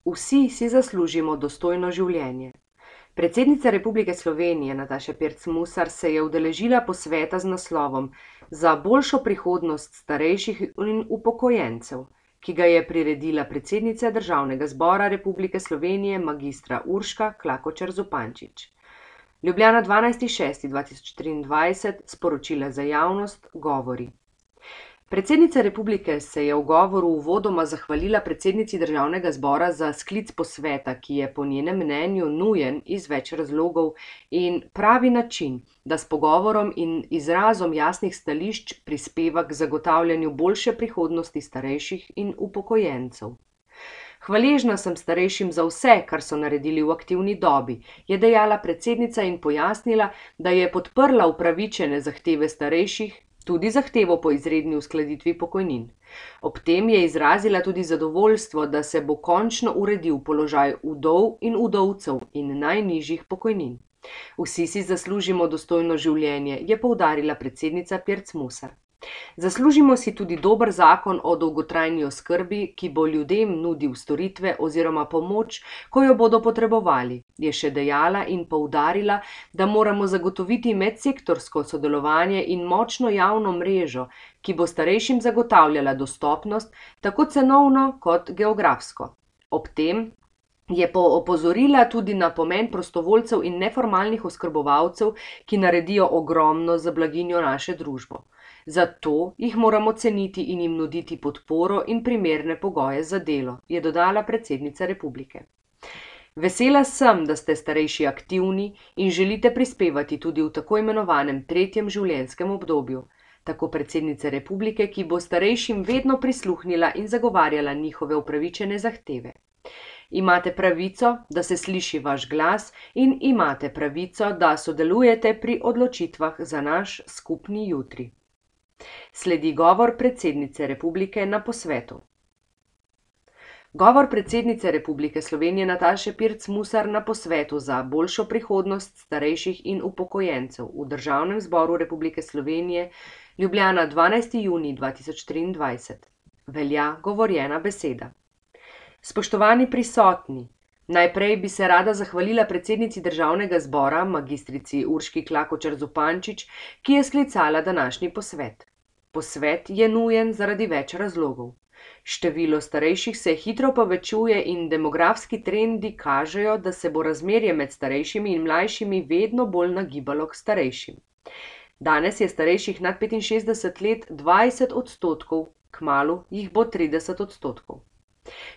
Vsi si zaslužimo dostojno življenje. Predsednica Republike Slovenije Nataša Pirc Musar se je udeležila posveta z naslovom Za boljšo prihodnost starejših in upokojencev, ki ga je priredila predsednica Državnega zbora Republike Slovenije magistra Urška Klakočar Zupančič. Ljubljana 12.6.2023, sporočila za javnost, govori. Predsednica republike se je v govoru uvodoma zahvalila predsednici Državnega zbora za sklic posveta, ki je po njenem mnenju nujen iz več razlogov in pravi način, da s pogovorom in izrazom jasnih stališč prispeva k zagotavljanju boljše prihodnosti starejših in upokojencev. Hvaležna sem starejšim za vse, kar so naredili v aktivni dobi, je dejala predsednica in pojasnila, da je podprla upravičene zahteve starejših, tudi zahtevo po izredni uskladitvi pokojnin. Ob tem je izrazila tudi zadovoljstvo, da se bo končno uredil položaj vdov in vdovcev in najnižjih pokojnin. Vsi si zaslužimo dostojno življenje, je poudarila predsednica Pirc Musar. Zaslužimo si tudi dober zakon o dolgotrajni oskrbi, ki bo ljudem nudil storitve oziroma pomoč, ko jo bodo potrebovali, je še dejala in poudarila, da moramo zagotoviti medsektorsko sodelovanje in močno javno mrežo, ki bo starejšim zagotavljala dostopnost, tako cenovno kot geografsko. Ob tem je opozorila tudi na pomen prostovoljcev in neformalnih oskrbovalcev, ki naredijo ogromno za blaginjo naše družbe. Zato jih moramo ceniti in jim nuditi podporo in primerne pogoje za delo, je dodala predsednica republike. Vesela sem, da ste starejši aktivni in želite prispevati tudi v tako imenovanem tretjem življenjskem obdobju. Tako predsednice republike, ki bo starejšim vedno prisluhnila in zagovarjala njihove upravičene zahteve. Imate pravico, da se sliši vaš glas in imate pravico, da sodelujete pri odločitvah za naš skupni jutri. Sledi govor predsednice republike na posvetu. Govor predsednice Republike Slovenije Nataše Pirc Musar na posvetu za boljšo prihodnost starejših in upokojencev v Državnem zboru Republike Slovenije, Ljubljana 12. junij 2023. Velja govorjena beseda. Spoštovani prisotni, najprej bi se rada zahvalila predsednici Državnega zbora, magistrici Urški Klakočar Zupančič, ki je sklicala današnji posvet. Posvet je nujen zaradi več razlogov. Število starejših se hitro povečuje in demografski trendi kažejo, da se bo razmerje med starejšimi in mlajšimi vedno bolj nagibalo k starejšim. Danes je starejših nad 65 let 20%, kmalu jih bo 30%.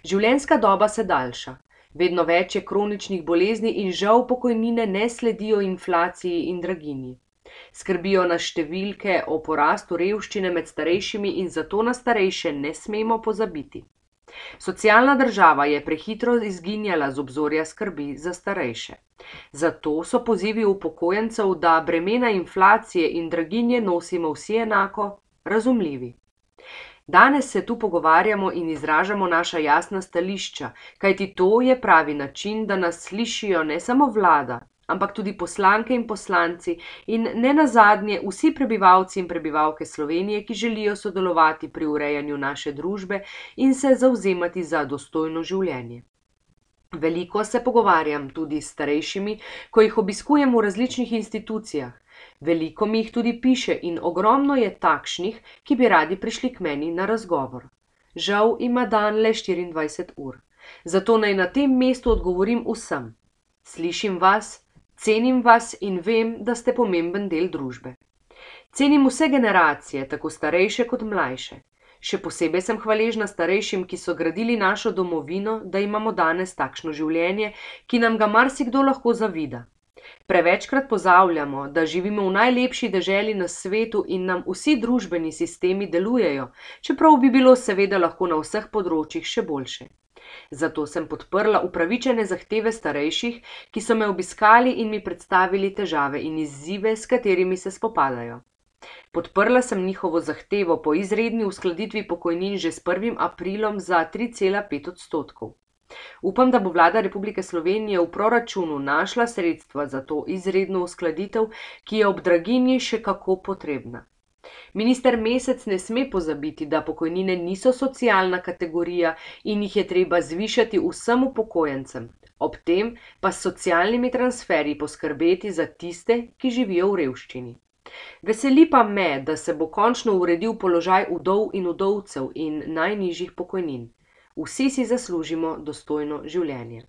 Življenjska doba se daljša, vedno več je kroničnih bolezni in žal pokojnine ne sledijo inflaciji in draginji. Skrbijo nas številke o porastu revščine med starejšimi in zato na starejše ne smemo pozabiti. Socialna država je prehitro izginjala z obzorja skrbi za starejše. Zato so pozivi upokojencev, da bremena inflacije in draginje nosimo vsi enako, razumljivi. Danes se tu pogovarjamo in izražamo naša jasna stališča, kajti to je pravi način, da nas slišijo ne samo vlada, ampak tudi poslanke in poslanci in ne nazadnje vsi prebivalci in prebivalke Slovenije, ki želijo sodelovati pri urejanju naše družbe in se zavzemati za dostojno življenje. Veliko se pogovarjam tudi s starejšimi, ko jih obiskujem v različnih institucijah. Veliko mi jih tudi piše in ogromno je takšnih, ki bi radi prišli k meni na razgovor. Žal ima dan le 24 ur. Zato naj na tem mestu odgovorim vsem. Slišim vas, cenim vas in vem, da ste pomemben del družbe. Cenim vse generacije, tako starejše kot mlajše. Še posebej sem hvaležna starejšim, ki so gradili našo domovino, da imamo danes takšno življenje, ki nam ga marsikdo lahko zavida. Prevečkrat pozabljamo, da živimo v najlepši deželi na svetu in nam vsi družbeni sistemi delujejo, čeprav bi bilo seveda lahko na vseh področjih še boljše. Zato sem podprla upravičene zahteve starejših, ki so me obiskali in mi predstavili težave in izzive, s katerimi se spopadajo. Podprla sem njihovo zahtevo po izredni uskladitvi pokojnin že s 1. aprilom za 3,5%. Upam, da bo vlada Republike Slovenije v proračunu našla sredstva za to izredno uskladitev, ki je ob draginji še kako potrebna. Minister Mesec ne sme pozabiti, da pokojnine niso socialna kategorija in jih je treba zvišati vsem upokojencem, ob tem pa s socialnimi transferji poskrbeti za tiste, ki živijo v revščini. Veseli pa me, da se bo končno uredil položaj vdov in vdovcev in najnižjih pokojnin. Vsi si zaslužimo dostojno življenje.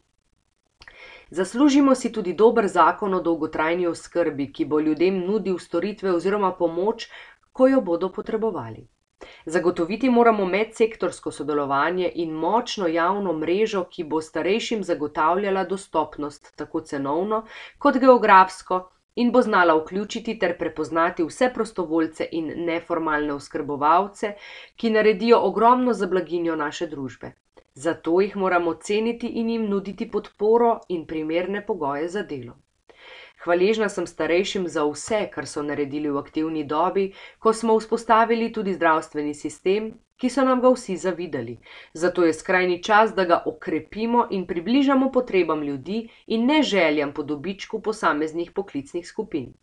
Zaslužimo si tudi dober zakon o dolgotrajni oskrbi, ki bo ljudem nudil storitve oziroma pomoč, ko jo bodo potrebovali. Zagotoviti moramo medsektorsko sodelovanje in močno javno mrežo, ki bo starejšim zagotavljala dostopnost tako cenovno kot geografsko in bo znala vključiti ter prepoznati vse prostovoljce in neformalne oskrbovalce, ki naredijo ogromno za blaginjo naše družbe. Zato jih moramo ceniti in jim nuditi podporo in primerne pogoje za delo. Hvaležna sem starejšim za vse, kar so naredili v aktivni dobi, ko smo vzpostavili tudi zdravstveni sistem, ki so nam ga vsi zavidali. Zato je skrajni čas, da ga okrepimo in približamo potrebam ljudi in ne željam po dobičku posameznih poklicnih skupin.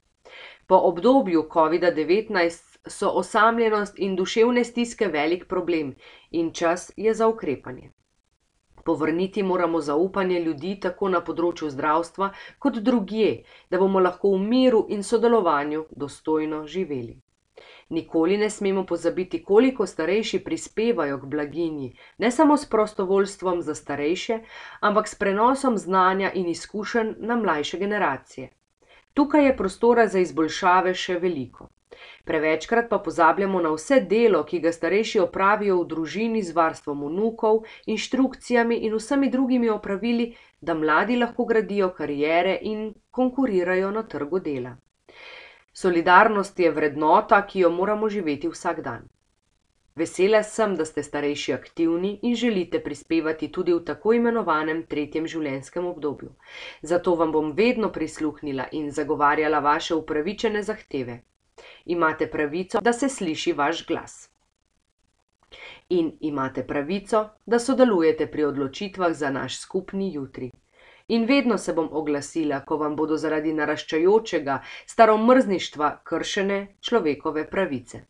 Po obdobju COVID-19 so osamljenost in duševne stiske velik problem in čas je za ukrepanje. Povrniti moramo zaupanje ljudi tako na področju zdravstva kot drugje, da bomo lahko v miru in sodelovanju dostojno živeli. Nikoli ne smemo pozabiti, koliko starejši prispevajo k blaginji, ne samo s prostovoljstvom za starejše, ampak s prenosom znanja in izkušenj na mlajše generacije. Tukaj je prostora za izboljšave še veliko. Prevečkrat pa pozabljamo na vse delo, ki ga starejši opravijo v družini z varstvom vnukov, inštrukcijami in vsemi drugimi opravili, da mladi lahko gradijo kariere in konkurirajo na trgu dela. Solidarnost je vrednota, ki jo moramo živeti vsak dan. Vesela sem, da ste starejši aktivni in želite prispevati tudi v tako imenovanem tretjem življenjskem obdobju. Zato vam bom vedno prisluhnila in zagovarjala vaše upravičene zahteve. Imate pravico, da se sliši vaš glas. In imate pravico, da sodelujete pri odločitvah za naš skupni jutri. In vedno se bom oglasila, ko vam bodo zaradi naraščajočega staromrzništva kršene človekove pravice.